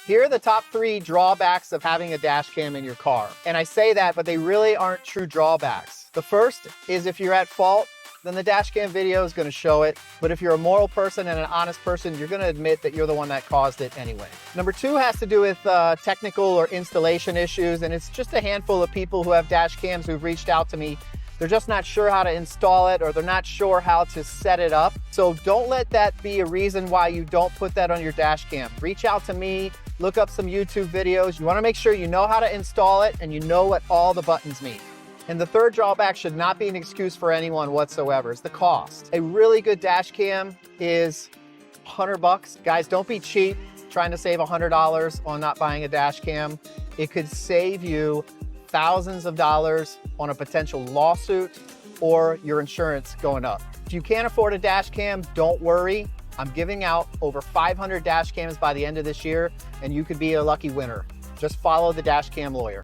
Here are the top 3 drawbacks of having a dash cam in your car. And I say that, but they really aren't true drawbacks. The first is if you're at fault, then the dash cam video is going to show it. But if you're a moral person and an honest person, you're going to admit that you're the one that caused it anyway. Number 2 has to do with technical or installation issues. And it's just a handful of people who have dash cams who've reached out to me. They're just not sure how to install it, or they're not sure how to set it up. So don't let that be a reason why you don't put that on your dash cam. Reach out to me, look up some YouTube videos. You want to make sure you know how to install it and you know what all the buttons mean. And the third drawback should not be an excuse for anyone whatsoever. It's the cost. A really good dash cam is $100. Guys, don't be cheap trying to save $100 on not buying a dash cam. It could save you thousands of dollars on a potential lawsuit or your insurance going up. If you can't afford a dash cam, don't worry. I'm giving out over 500 dash cams by the end of this year, and you could be a lucky winner. Just follow the dash cam lawyer.